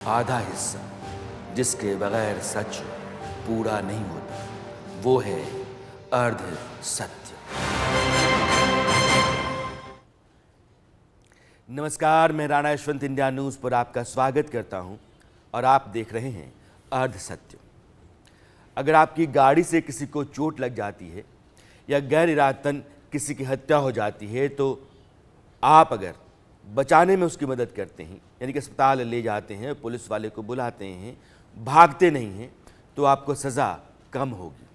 आधा हिस्सा जिसके बगैर सच पूरा नहीं होता वो है अर्ध सत्य। नमस्कार, मैं राणा यशवंत इंडिया न्यूज़ पर आपका स्वागत करता हूं और आप देख रहे हैं अर्ध सत्य। अगर आपकी गाड़ी से किसी को चोट लग जाती है या गैर इरादतन किसी की हत्या हो जाती है तो आप अगर बचाने में उसकी मदद करते हैं, यानी कि अस्पताल ले जाते हैं, पुलिस वाले को बुलाते हैं, भागते नहीं हैं, तो आपको सज़ा कम होगी।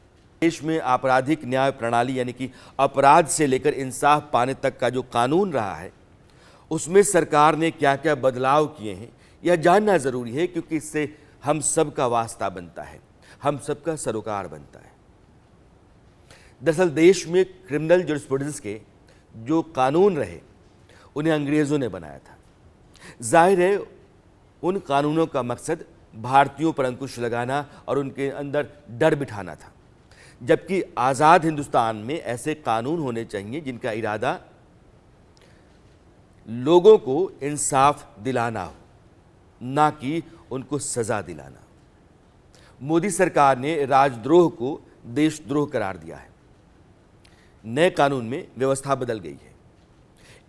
देश में आपराधिक न्याय प्रणाली यानी कि अपराध से लेकर इंसाफ पाने तक का जो कानून रहा है उसमें सरकार ने क्या क्या बदलाव किए हैं यह जानना ज़रूरी है, क्योंकि इससे हम सबका वास्ता बनता है, हम सबका सरोकार बनता है। दरअसल देश में क्रिमिनल जूरिस्प्रूडेंस के जो कानून रहे उन्हें अंग्रेज़ों ने बनाया था। जाहिर है उन कानूनों का मकसद भारतीयों पर अंकुश लगाना और उनके अंदर डर बिठाना था, जबकि आज़ाद हिंदुस्तान में ऐसे कानून होने चाहिए जिनका इरादा लोगों को इंसाफ दिलाना हो, ना कि उनको सज़ा दिलाना। मोदी सरकार ने राजद्रोह को देशद्रोह करार दिया है। नए कानून में व्यवस्था बदल गई है।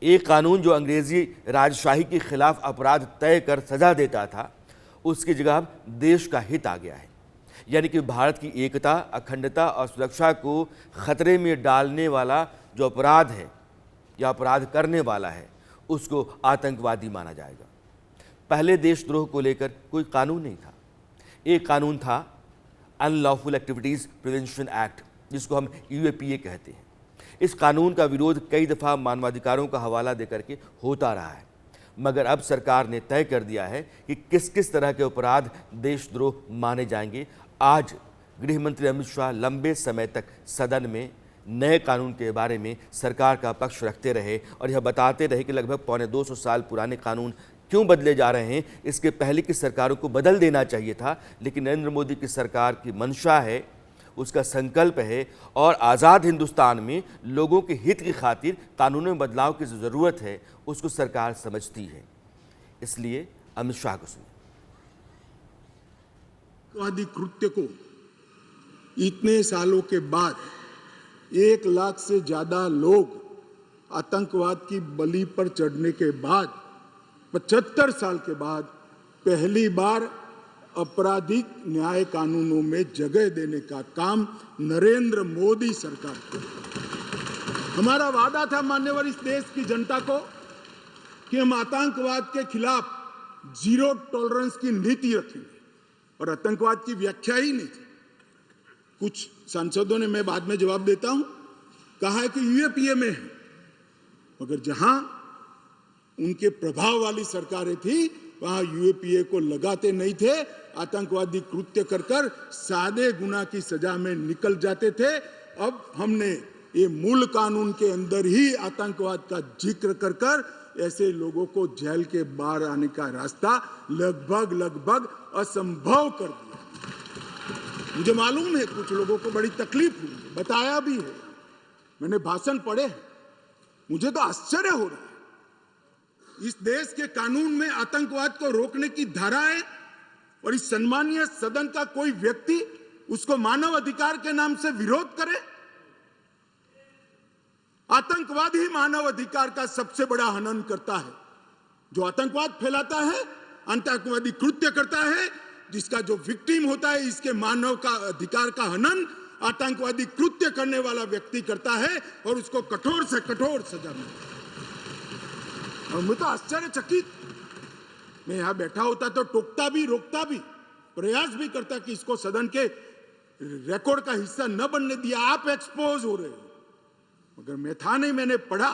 एक कानून जो अंग्रेजी राजशाही के खिलाफ अपराध तय कर सजा देता था, उसकी जगह अब देश का हित आ गया है, यानी कि भारत की एकता, अखंडता और सुरक्षा को खतरे में डालने वाला जो अपराध है या अपराध करने वाला है उसको आतंकवादी माना जाएगा। पहले देशद्रोह को लेकर कोई कानून नहीं था। एक कानून था अनलॉफुल एक्टिविटीज़ प्रिवेंशन एक्ट, जिसको हम यूएपीए कहते हैं। इस कानून का विरोध कई दफ़ा मानवाधिकारों का हवाला देकर के होता रहा है, मगर अब सरकार ने तय कर दिया है कि किस किस तरह के अपराध देशद्रोह माने जाएंगे। आज गृह मंत्री अमित शाह लंबे समय तक सदन में नए कानून के बारे में सरकार का पक्ष रखते रहे और यह बताते रहे कि लगभग 250 साल पुराने कानून क्यों बदले जा रहे हैं। इसके पहले की सरकारों को बदल देना चाहिए था, लेकिन नरेंद्र मोदी की सरकार की मंशा है, उसका संकल्प है और आज़ाद हिंदुस्तान में लोगों के हित की खातिर कानूनों में बदलाव की जो ज़रूरत है उसको सरकार समझती है। इसलिए अमित शाह को सुनिए। आतंकवादी कृत्य को इतने सालों के बाद 1 लाख से ज्यादा लोग आतंकवाद की बलि पर चढ़ने के बाद 75 साल के बाद पहली बार आपराधिक न्याय कानूनों में जगह देने का काम नरेंद्र मोदी सरकार को। हमारा वादा था मान्यवर इस देश की जनता को कि हम आतंकवाद के खिलाफ जीरो टॉलरेंस की नीति रखेंगे, और आतंकवाद की व्याख्या ही नहीं थी। कुछ सांसदों ने, मैं बाद में जवाब देता हूं, कहा है कि यूएपीए में है, मगर जहां उनके प्रभाव वाली सरकारें थी वहां यूएपीए को लगाते नहीं थे। आतंकवादी कृत्य कर कर सादे गुना की सजा में निकल जाते थे। अब हमने ये मूल कानून के अंदर ही आतंकवाद का जिक्र कर कर ऐसे लोगों को जेल के बाहर आने का रास्ता लगभग असंभव कर दिया। मुझे मालूम है कुछ लोगों को बड़ी तकलीफ हुई, बताया भी है, मैंने भाषण पढ़े हैं। मुझे तो आश्चर्य हो रहा है, इस देश के कानून में आतंकवाद को रोकने की धारा है और इस सम्मानीय सदन का कोई व्यक्ति उसको मानव अधिकार के नाम से विरोध करे। आतंकवाद ही मानव अधिकार का सबसे बड़ा हनन करता है। जो आतंकवाद फैलाता है, आतंकवादी कृत्य करता है, जिसका जो विक्टिम होता है, इसके मानव का अधिकार का हनन आतंकवादी कृत्य करने वाला व्यक्ति करता है और उसको कठोर से कठोर सजा मिलती है। और मैं तो आश्चर्यचकित, मैं यहां बैठा होता तो टोकता भी, रोकता भी, प्रयास भी करता कि इसको सदन के रिकॉर्ड का हिस्सा न बनने दिया। आप एक्सपोज हो रहे हो, मगर मैं था नहीं, मैंने पढ़ा।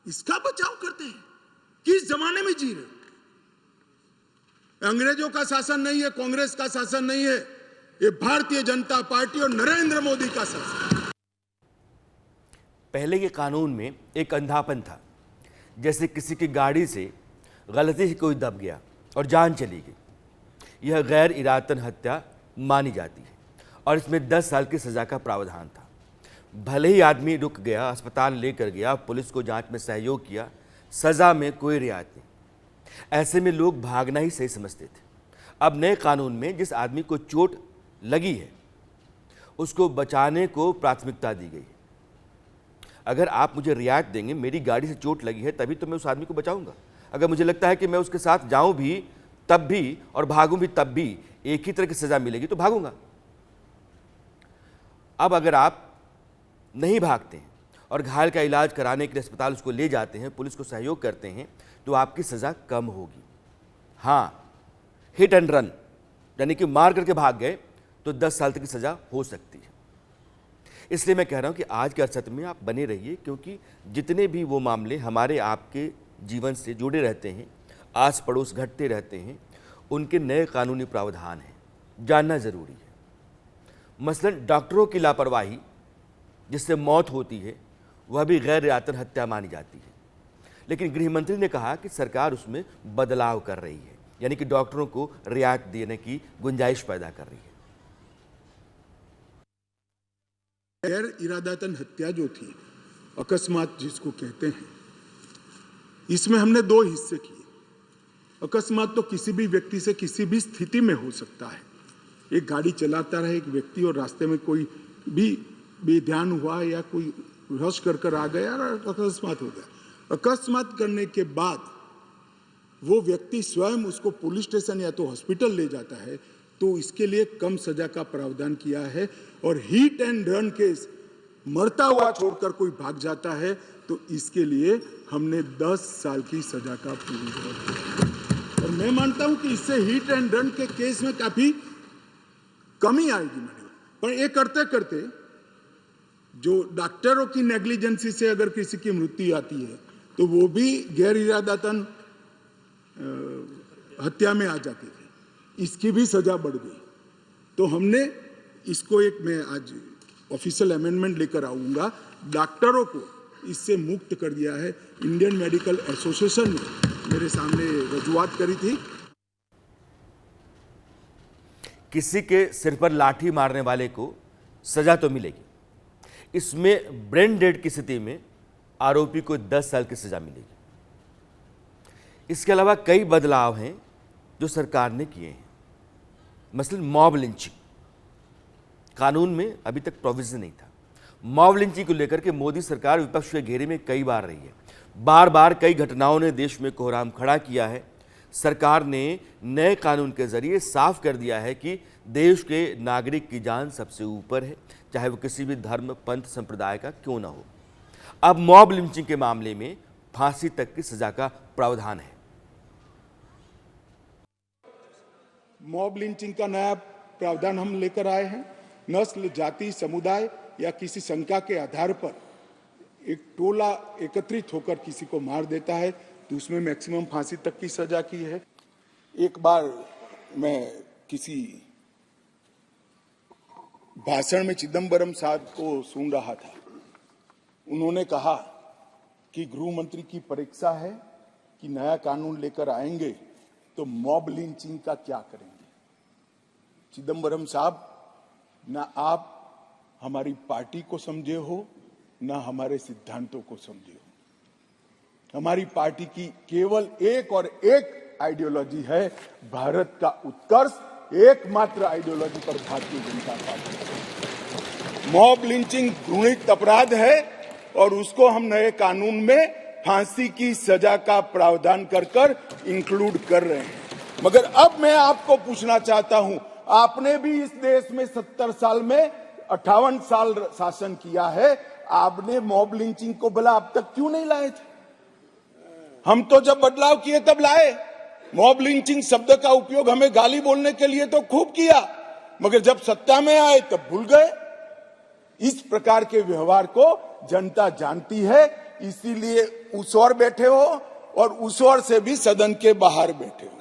इसका बचाव करते हैं। किस जमाने में जी रहे? अंग्रेजों का शासन नहीं है, कांग्रेस का शासन नहीं है, ये भारतीय जनता पार्टी और नरेंद्र मोदी का शासन। पहले के कानून में एक अंधापन था, जैसे किसी की गाड़ी से गलती से कोई दब गया और जान चली गई। यह गैर इरादतन हत्या मानी जाती है और इसमें 10 साल की सज़ा का प्रावधान था। भले ही आदमी रुक गया, अस्पताल लेकर गया, पुलिस को जांच में सहयोग किया, सज़ा में कोई रियायत नहीं। ऐसे में लोग भागना ही सही समझते थे। अब नए कानून में जिस आदमी को चोट लगी है उसको बचाने को प्राथमिकता दी गई है। अगर आप मुझे रियायत देंगे, मेरी गाड़ी से चोट लगी है तभी तो मैं उस आदमी को बचाऊंगा। अगर मुझे लगता है कि मैं उसके साथ जाऊं भी तब भी और भागूं भी तब भी एक ही तरह की सजा मिलेगी तो भागूंगा। अब अगर आप नहीं भागते हैं और घायल का इलाज कराने के लिए अस्पताल उसको ले जाते हैं, पुलिस को सहयोग करते हैं, तो आपकी सजा कम होगी। हाँ, हिट एंड रन यानी कि मार करके भाग गए तो 10 साल तक की सजा हो सकती है। इसलिए मैं कह रहा हूं कि आज के अरसत में आप बने रहिए, क्योंकि जितने भी वो मामले हमारे आपके जीवन से जुड़े रहते हैं, आस पड़ोस घटते रहते हैं, उनके नए कानूनी प्रावधान हैं, जानना जरूरी है। मसलन डॉक्टरों की लापरवाही जिससे मौत होती है वह भी गैर रियायतन हत्या मानी जाती है, लेकिन गृह मंत्री ने कहा कि सरकार उसमें बदलाव कर रही है, यानी कि डॉक्टरों को रियायत देने की गुंजाइश पैदा कर रही है। गैर इरादतन हत्या जो थी, अकस्मात जिसको कहते हैं, इसमें हमने 2 हिस्से किए। अकस्मात तो किसी भी व्यक्ति से किसी भी स्थिति में हो सकता है। एक गाड़ी चलाता रहे एक व्यक्ति और रास्ते में कोई भी बेध्यान हुआ या कोई रश कर आ गया और अकस्मात हो गया। अकस्मात करने के बाद वो व्यक्ति स्वयं उसको पुलिस स्टेशन या तो हॉस्पिटल ले जाता है, तो इसके लिए कम सजा का प्रावधान किया है। और हिट एंड रन केस, मरता हुआ छोड़कर कोई भाग जाता है, तो इसके लिए हमने 10 साल की सजा का प्रावधान किया। और मैं मानता हूं कि इससे हिट एंड रन के केस में काफी कमी आएगी। पर ये करते करते जो डॉक्टरों की नेग्लिजेंसी से अगर किसी की मृत्यु आती है तो वो भी गैर इरादतन हत्या में आ जाती थी, इसकी भी सजा बढ़ गई। तो हमने इसको मैं आज ऑफिशियल अमेंडमेंट लेकर आऊंगा, डॉक्टरों को इससे मुक्त कर दिया है। इंडियन मेडिकल एसोसिएशन ने मेरे सामने रजूआत करी थी। किसी के सिर पर लाठी मारने वाले को सजा तो मिलेगी, इसमें ब्रेन डेड की स्थिति में आरोपी को 10 साल की सजा मिलेगी। इसके अलावा कई बदलाव हैं जो सरकार ने किए हैं। मसलन मॉब लिंचिंग, कानून में अभी तक प्रोविजन नहीं था। मॉब लिंचिंग को लेकर के मोदी सरकार विपक्ष के घेरे में कई बार रही है। बार बार कई घटनाओं ने देश में कोहराम खड़ा किया है। सरकार ने नए कानून के जरिए साफ कर दिया है कि देश के नागरिक की जान सबसे ऊपर है, चाहे वो किसी भी धर्म, पंथ, संप्रदाय का क्यों ना हो। अब मॉब लिंचिंग के मामले में फांसी तक की सजा का प्रावधान है। मॉब लिंचिंग का नया प्रावधान हम लेकर आए हैं। नस्ल, जाति, समुदाय या किसी शंका के आधार पर एक टोला एकत्रित होकर किसी को मार देता है तो उसमें मैक्सिमम फांसी तक की सजा की है। एक बार मैं किसी भाषण में चिदम्बरम साहब को सुन रहा था। उन्होंने कहा कि गृह मंत्री की परीक्षा है कि नया कानून लेकर आएंगे तो मॉब लिंचिंग का क्या करेंगे। चिदम्बरम साहब, ना आप हमारी पार्टी को समझे हो, ना हमारे सिद्धांतों को समझे हो। हमारी पार्टी की केवल एक और एक आइडियोलॉजी है, भारत का उत्कर्ष। एकमात्र आइडियोलॉजी पर Bharatiya Janata party. Mob lynching घृणित अपराध है और उसको हम नए कानून में फांसी की सजा का प्रावधान कर इंक्लूड कर रहे हैं। मगर अब मैं आपको पूछना चाहता हूं, आपने भी इस देश में 70 साल में 58 साल शासन किया है, आपने मॉब लिंचिंग को भला अब तक क्यों नहीं लाए थे? हम तो जब बदलाव किए तब लाए। मॉब लिंचिंग शब्द का उपयोग हमें गाली बोलने के लिए तो खूब किया, मगर जब सत्ता में आए तब भूल गए। इस प्रकार के व्यवहार को जनता जानती है, इसीलिए उस ओर बैठे हो और उस ओर से भी सदन के बाहर बैठे हो।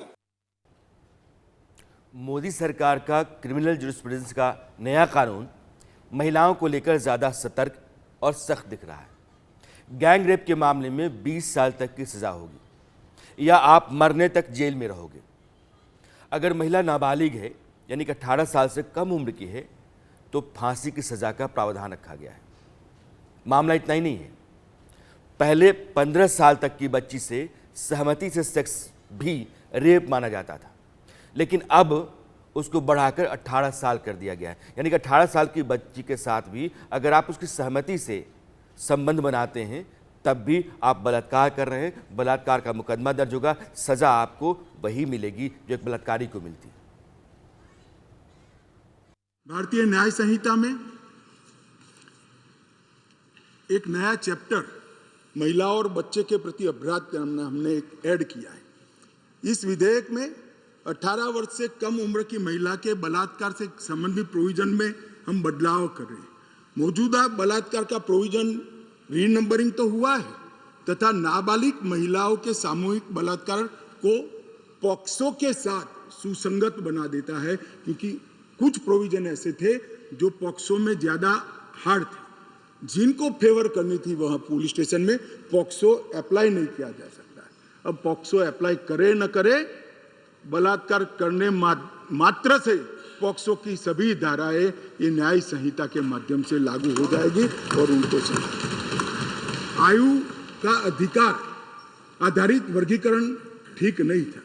मोदी सरकार का क्रिमिनल जुरिस्प्रूडेंस का नया कानून महिलाओं को लेकर ज्यादा सतर्क और सख्त दिख रहा है। गैंग रेप के मामले में 20 साल तक की सजा होगी या आप मरने तक जेल में रहोगे। अगर महिला नाबालिग है यानी कि 18 साल से कम उम्र की है तो फांसी की सजा का प्रावधान रखा गया है। मामला इतना ही नहीं है, पहले 15 साल तक की बच्ची से सहमति से सेक्स भी रेप माना जाता था, लेकिन अब उसको बढ़ाकर 18 साल कर दिया गया है। यानी कि 18 साल की बच्ची के साथ भी अगर आप उसकी सहमति से संबंध बनाते हैं तब भी आप बलात्कार कर रहे हैं, बलात्कार का मुकदमा दर्ज होगा, सजा आपको वही मिलेगी जो एक बलात्कारी को मिलती है। भारतीय न्याय संहिता में एक नया चैप्टर महिला और बच्चे के प्रति अपराध का हमने ऐड किया है। इस विधेयक में 18 वर्ष से कम उम्र की महिला के बलात्कार से संबंधित प्रोविजन में हम बदलाव कर रहे हैं। मौजूदा बलात्कार का प्रोविजन रीनंबरिंग तो हुआ है तथा नाबालिग महिलाओं के सामूहिक बलात्कार को पॉक्सो के साथ सुसंगत बना देता है, क्योंकि कुछ प्रोविजन ऐसे थे जो पॉक्सो में ज्यादा हार्ड थे, जिनको फेवर करनी थी वहां पुलिस स्टेशन में पॉक्सो अप्लाई नहीं किया जा सकता है। अब पॉक्सो अप्लाई करे न करे, बलात्कार करने मात्र से पॉक्सो की सभी धाराएं ये न्याय संहिता के माध्यम से लागू हो जाएगी और उनको आयु का अधिकार आधारित वर्गीकरण ठीक नहीं था।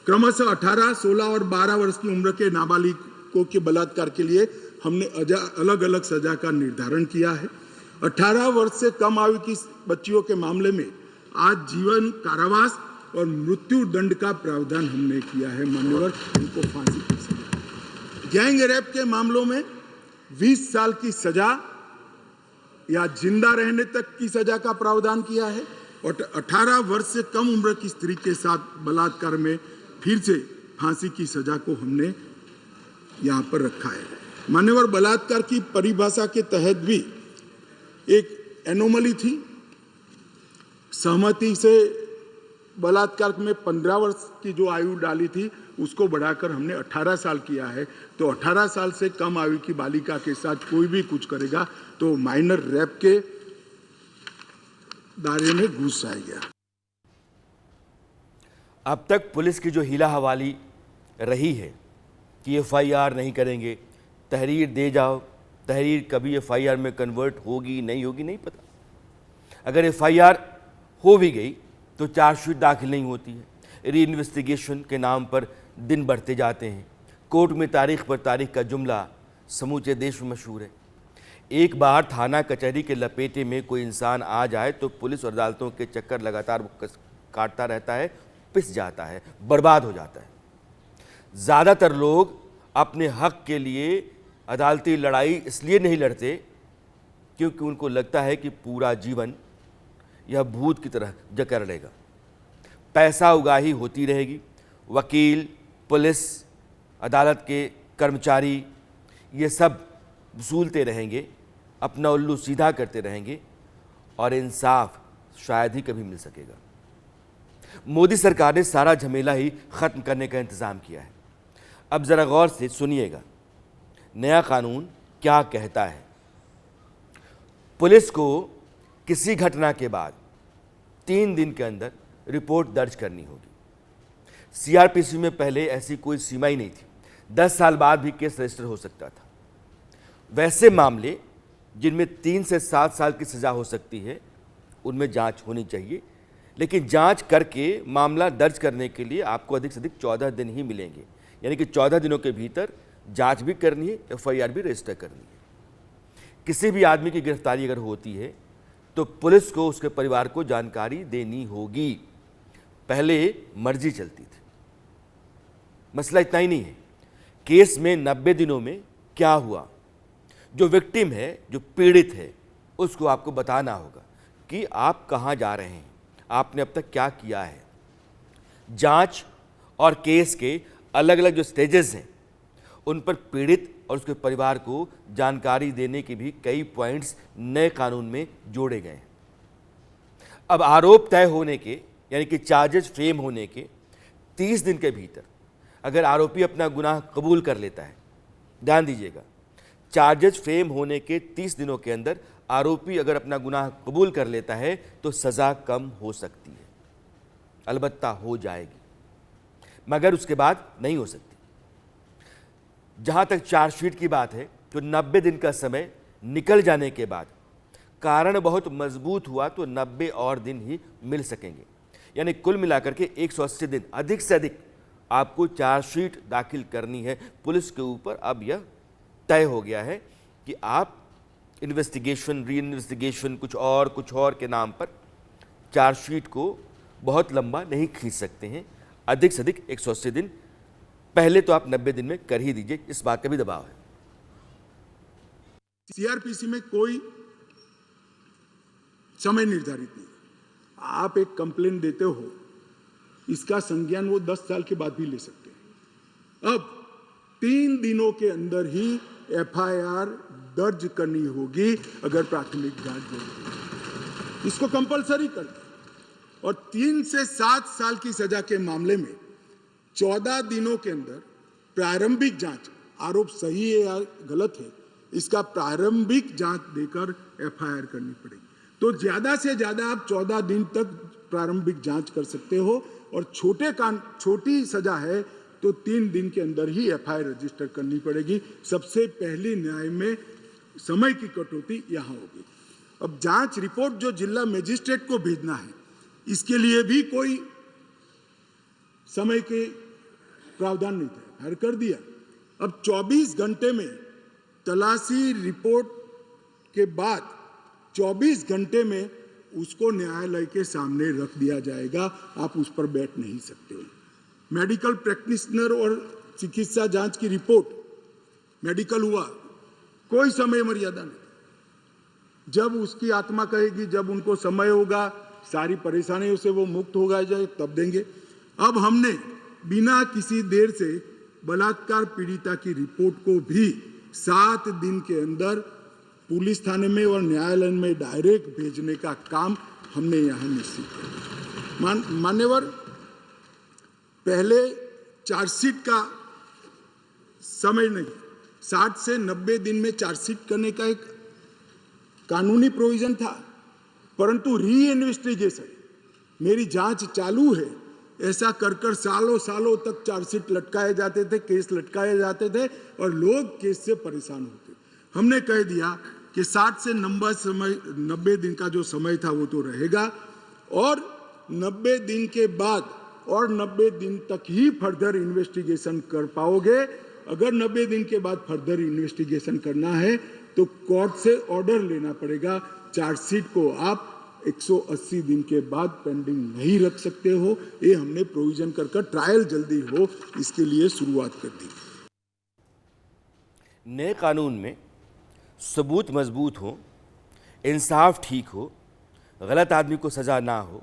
क्रमशः 18, 16 और 12 वर्ष की उम्र के नाबालिगों के बलात्कार के लिए हमने अलग अलग सजा का निर्धारण किया है। 18 वर्ष से कम आयु की बच्चियों के मामले में आजीवन कारावास और मृत्यु दंड का प्रावधान हमने किया है। मान्यवर, उनको फांसी की सजा। गैंग रेप के मामलों में 20 साल की सजा या जिंदा रहने तक की सजा का प्रावधान किया है और 18 वर्ष से कम उम्र की स्त्री के साथ बलात्कार में फिर से फांसी की सजा को हमने यहाँ पर रखा है। मान्यवर, बलात्कार की परिभाषा के तहत भी एक एनोमली थी। सहमति से बलात्कार में 15 वर्ष की जो आयु डाली थी उसको बढ़ाकर हमने 18 साल किया है। तो 18 साल से कम आयु की बालिका के साथ कोई भी कुछ करेगा तो माइनर रेप के दायरे में घुस जाएगा। अब तक पुलिस की जो हीला हवाली रही है कि एफआईआर नहीं करेंगे, तहरीर दे जाओ, तहरीर कभी एफआईआर में कन्वर्ट होगी नहीं होगी नहीं पता। अगर एफआईआर हो भी गई तो चार्जशीट दाखिल नहीं होती है। री इन्वेस्टिगेशन के नाम पर दिन बढ़ते जाते हैं। कोर्ट में तारीख पर तारीख का जुमला समूचे देश में मशहूर है। एक बार थाना कचहरी के लपेटे में कोई इंसान आ जाए तो पुलिस और अदालतों के चक्कर लगातार काटता रहता है, पिस जाता है, बर्बाद हो जाता है। ज़्यादातर लोग अपने हक के लिए अदालती लड़ाई इसलिए नहीं लड़ते क्योंकि उनको लगता है कि पूरा जीवन यह भूत की तरह जकड़ लेगा। पैसा उगाही होती रहेगी, वकील, पुलिस, अदालत के कर्मचारी ये सब वसूलते रहेंगे, अपना उल्लू सीधा करते रहेंगे और इंसाफ शायद ही कभी मिल सकेगा। मोदी सरकार ने सारा झमेला ही ख़त्म करने का इंतज़ाम किया है। अब ज़रा गौर से सुनिएगा नया कानून क्या कहता है। पुलिस को किसी घटना के बाद 3 दिन के अंदर रिपोर्ट दर्ज करनी होगी। सीआरपीसी में पहले ऐसी कोई सीमा ही नहीं थी। 10 साल बाद भी केस रजिस्टर हो सकता था। वैसे मामले जिनमें 3 से 7 साल की सज़ा हो सकती है उनमें जांच होनी चाहिए, लेकिन जांच करके मामला दर्ज करने के लिए आपको अधिक से अधिक 14 दिन ही मिलेंगे। यानी कि 14 दिनों के भीतर जांच भी करनी है, एफआईआर भी रजिस्टर करनी है। किसी भी आदमी की गिरफ्तारी अगर होती है तो पुलिस को उसके परिवार को जानकारी देनी होगी। पहले मर्जी चलती थी। मसला इतना ही नहीं है, केस में 90 दिनों में क्या हुआ, जो विक्टिम है, जो पीड़ित है, उसको आपको बताना होगा कि आप कहाँ जा रहे हैं, आपने अब तक क्या किया है। जांच और केस के अलग अलग जो स्टेजेस हैं उन पर पीड़ित और उसके परिवार को जानकारी देने के भी कई पॉइंट्स नए कानून में जोड़े गए हैं। अब आरोप तय होने के यानी कि चार्जेस फ्रेम होने के 30 दिन के भीतर अगर आरोपी अपना गुनाह कबूल कर लेता है, ध्यान दीजिएगा, चार्जेस फ्रेम होने के 30 दिनों के अंदर आरोपी अगर अपना गुनाह कबूल कर लेता है तो सज़ा कम हो सकती है, अलबत्ता हो जाएगी, मगर उसके बाद नहीं हो सकती। जहाँ तक चार्जशीट की बात है तो 90 दिन का समय निकल जाने के बाद कारण बहुत मजबूत हुआ तो 90 और दिन ही मिल सकेंगे। यानी कुल मिलाकर के 180 दिन, अधिक से अधिक आपको चार्जशीट दाखिल करनी है पुलिस के ऊपर। अब यह तय हो गया है कि आप इन्वेस्टिगेशन, री इन्वेस्टिगेशन, कुछ और के नाम पर चार्जशीट को बहुत लंबा नहीं खींच सकते हैं। अधिक से अधिक 180 दिन, पहले तो आप 90 दिन में कर ही दीजिए, इस बात का भी दबाव है। सीआरपीसी में कोई समय निर्धारित नहीं। आप एक कंप्लेन देते हो, इसका संज्ञान वो 10 साल के बाद भी ले सकते हैं। अब 3 दिनों के अंदर ही एफआईआर दर्ज करनी होगी अगर प्राथमिक जांच जरूरी है। इसको कंपलसरी कर दें। और 3 से 7 साल की सजा के मामले में 14 दिनों के अंदर प्रारंभिक जांच, आरोप सही है या गलत है, इसका प्रारंभिक जांच देकर एफआईआर करनी पड़ेगी। तो ज्यादा से ज्यादा आप 14 दिन तक प्रारंभिक जांच कर सकते हो। और छोटी सजा है तो 3 दिन के अंदर ही एफआईआर रजिस्टर करनी पड़ेगी। सबसे पहली न्याय में समय की कटौती यहां होगी। अब जांच रिपोर्ट जो जिला मजिस्ट्रेट को भेजना है, इसके लिए भी कोई समय के प्रावधान नहीं था, हर कर दिया। अब 24 घंटे में तलाशी रिपोर्ट के बाद 24 घंटे में उसको न्यायालय के सामने रख दिया जाएगा। आप उस पर बैठ नहीं सकते हो। मेडिकल प्रैक्टिशनर और चिकित्सा जांच की रिपोर्ट, मेडिकल हुआ, कोई समय मर्यादा नहीं। जब उसकी आत्मा कहेगी, जब उनको समय होगा, सारी परेशानियों से वो मुक्त होगा जाए, तब देंगे। अब हमने बिना किसी देर से बलात्कार पीड़िता की रिपोर्ट को भी 7 दिन के अंदर पुलिस थाने में और न्यायालय में डायरेक्ट भेजने का काम हमने यहां निश्चित किया। मान्यवर, पहले चार्जशीट का समय नहीं, 60 से 90 दिन में चार्जशीट करने का एक कानूनी प्रोविजन था, परंतु री इन्वेस्टिगेशन, मेरी जांच चालू है, ऐसा कर सालों तक चार्जशीट लटकाए जाते थे, केस लटकाए जाते थे और लोग केस से परेशान होते। हमने कह दिया कि 60 से 90 दिन का जो समय था वो तो रहेगा और 90 दिन के बाद और 90 दिन तक ही फर्दर इन्वेस्टिगेशन कर पाओगे। अगर 90 दिन के बाद फर्दर इन्वेस्टिगेशन करना है तो कोर्ट से ऑर्डर लेना पड़ेगा। चार्जशीट को आप 180 दिन के बाद पेंडिंग नहीं रख सकते हो। ये हमने प्रोविजन कर ट्रायल जल्दी हो इसके लिए शुरुआत कर दी। नए कानून में सबूत मजबूत हो, इंसाफ ठीक हो, गलत आदमी को सज़ा ना हो,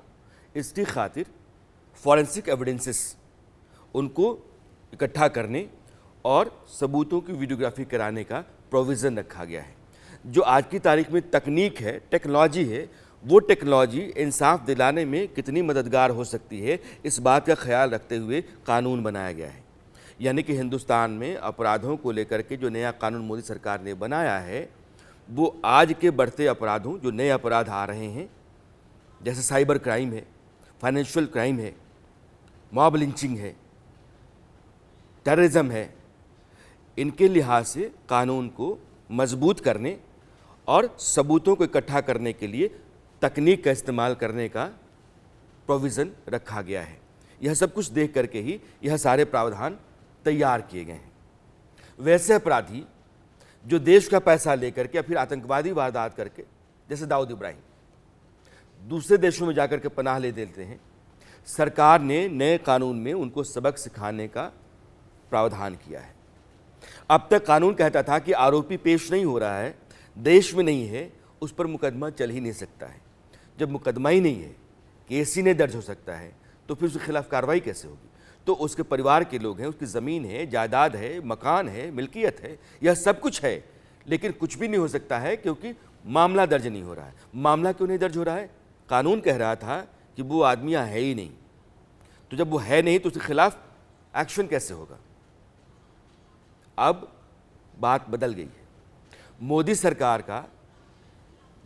इसकी खातिर फॉरेंसिक एविडेंसेस उनको इकट्ठा करने और सबूतों की वीडियोग्राफी कराने का प्रोविज़न रखा गया है। जो आज की तारीख में तकनीक है, टेक्नोलॉजी है, वो टेक्नोलॉजी इंसाफ दिलाने में कितनी मददगार हो सकती है, इस बात का ख्याल रखते हुए कानून बनाया गया है। यानी कि हिंदुस्तान में अपराधों को लेकर के जो नया कानून मोदी सरकार ने बनाया है, वो आज के बढ़ते अपराधों, जो नए अपराध आ रहे हैं, जैसे साइबर क्राइम है, फाइनेंशियल क्राइम है, मॉब लिंचिंग है, टेररिज्म है, इनके लिहाज से कानून को मजबूत करने और सबूतों को इकट्ठा करने के लिए तकनीक का इस्तेमाल करने का प्रोविज़न रखा गया है। यह सब कुछ देख करके ही यह सारे प्रावधान तैयार किए गए हैं। वैसे अपराधी जो देश का पैसा लेकर के या फिर आतंकवादी वारदात करके, जैसे दाऊद इब्राहिम, दूसरे देशों में जाकर के पनाह ले देते हैं, सरकार ने नए कानून में उनको सबक सिखाने का प्रावधान किया है। अब तक कानून कहता था कि आरोपी पेश नहीं हो रहा है, देश में नहीं है, उस पर मुकदमा चल ही नहीं सकता है। जब मुकदमा ही नहीं है, केस ही नहीं दर्ज हो सकता है, तो फिर उसके खिलाफ कार्रवाई कैसे होगी? तो उसके परिवार के लोग हैं, उसकी ज़मीन है, जायदाद है, मकान है, मिल्कियत है, यह सब कुछ है, लेकिन कुछ भी नहीं हो सकता है क्योंकि मामला दर्ज नहीं हो रहा है। मामला क्यों नहीं दर्ज हो रहा है? कानून कह रहा था कि वो आदमी यहाँ है ही नहीं, तो जब वो है नहीं तो उसके खिलाफ एक्शन कैसे होगा? अब बात बदल गई है। मोदी सरकार का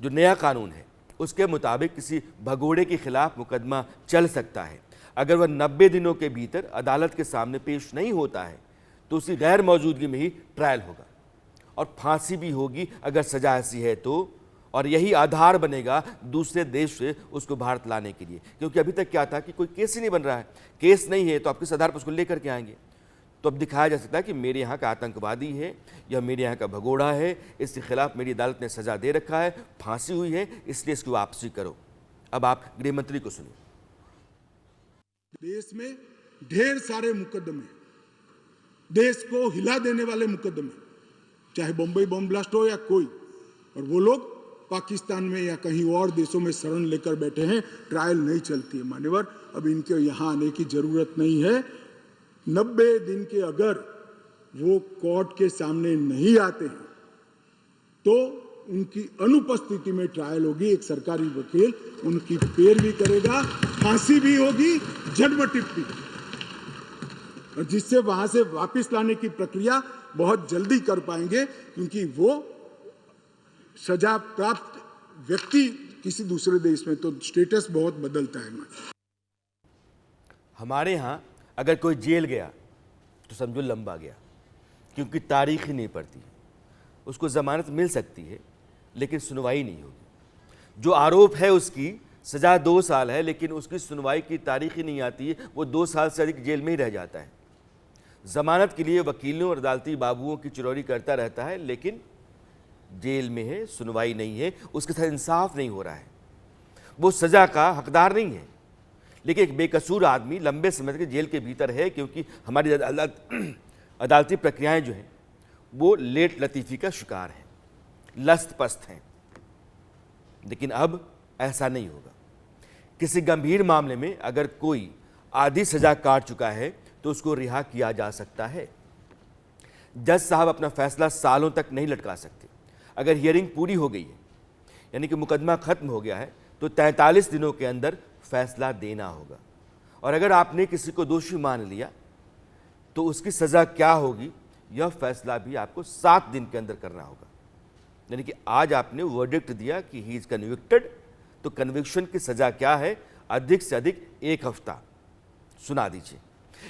जो नया कानून है उसके मुताबिक किसी भगोड़े के खिलाफ मुकदमा चल सकता है। अगर वह 90 दिनों के भीतर अदालत के सामने पेश नहीं होता है तो उसकी गैर मौजूदगी में ही ट्रायल होगा और फांसी भी होगी अगर सजा ऐसी है तो, और यही आधार बनेगा दूसरे देश से उसको भारत लाने के लिए। क्योंकि अभी तक क्या था कि कोई केस ही नहीं बन रहा है, केस नहीं है तो आप किस आधार पर उसको लेकर के आएंगे। तो अब दिखाया जा सकता है कि मेरे यहाँ का आतंकवादी है या मेरे यहाँ का भगोड़ा है, इसके खिलाफ मेरी अदालत ने सजा दे रखा है, फांसी हुई है, इसलिए इसकी वापसी करो। अब आप गृह मंत्री को सुनिए। देश में ढेर सारे मुकदमे, देश को हिला देने वाले मुकदमे, चाहे बम्बई बम ब्लास्ट हो या कोई, और वो लोग पाकिस्तान में या कहीं और देशों में शरण लेकर बैठे हैं, ट्रायल नहीं चलती है। मान्यवर, अब इनके यहाँ आने की जरूरत नहीं है। 90 दिन के अगर वो कोर्ट के सामने नहीं आते हैं तो उनकी अनुपस्थिति में ट्रायल होगी, एक सरकारी वकील उनकी पैरवी करेगा, फांसी भी होगी, जन्म टिप्पणी, और जिससे वहां से वापस लाने की प्रक्रिया बहुत जल्दी कर पाएंगे, क्योंकि वो सजा प्राप्त व्यक्ति किसी दूसरे देश में तो स्टेटस बहुत बदलता है। हमारे यहाँ अगर कोई जेल गया तो समझो लंबा गया, क्योंकि तारीख ही नहीं पड़ती। उसको जमानत मिल सकती है लेकिन सुनवाई नहीं होगी। जो आरोप है उसकी सज़ा 2 साल है, लेकिन उसकी सुनवाई की तारीख ही नहीं आती है, वो 2 साल से अधिक जेल में ही रह जाता है। जमानत के लिए वकीलों और अदालती बाबुओं की चिरौरी करता रहता है, लेकिन जेल में है, सुनवाई नहीं है, उसके साथ इंसाफ नहीं हो रहा है, वो सज़ा का हकदार नहीं है। लेकिन एक बेकसूर आदमी लंबे समय तक जेल के भीतर है, क्योंकि हमारी अदालती प्रक्रियाएं जो हैं वो लेट लतीफ़ी का शिकार हैं, लस्त पस्त हैं। लेकिन अब ऐसा नहीं होगा। किसी गंभीर मामले में अगर कोई आधी सज़ा काट चुका है तो उसको रिहा किया जा सकता है। जज साहब अपना फैसला सालों तक नहीं लटका सकते। अगर हियरिंग पूरी हो गई है, यानी कि मुकदमा खत्म हो गया है, तो 43 दिनों के अंदर फैसला देना होगा। और अगर आपने किसी को दोषी मान लिया तो उसकी सज़ा क्या होगी, यह फैसला भी आपको 7 दिन के अंदर करना होगा। यानी कि आज आपने वर्डिक्ट दिया कि ही इज़ कन्विक्टेड, तो कन्विक्शन की सज़ा क्या है, अधिक से अधिक 1 हफ्ता सुना दीजिए।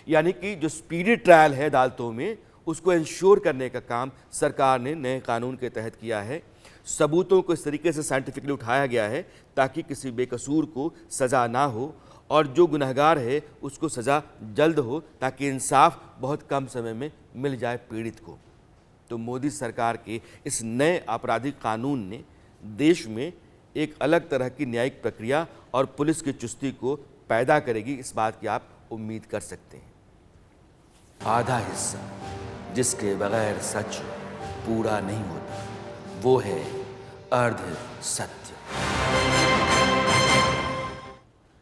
यानी कि जो स्पीडी ट्रायल है अदालतों में, उसको इंश्योर करने का काम सरकार ने नए कानून के तहत किया है। सबूतों को इस तरीके से साइंटिफिकली उठाया गया है ताकि किसी बेकसूर को सज़ा ना हो, और जो गुनहगार है उसको सज़ा जल्द हो, ताकि इंसाफ बहुत कम समय में मिल जाए पीड़ित को। तो मोदी सरकार के इस नए आपराधिक कानून ने देश में एक अलग तरह की न्यायिक प्रक्रिया और पुलिस की चुस्ती को पैदा करेगी, इस बात की आप उम्मीद कर सकते हैं। आधा हिस्सा जिसके बगैर सच पूरा नहीं होता, वो है अर्ध सत्य।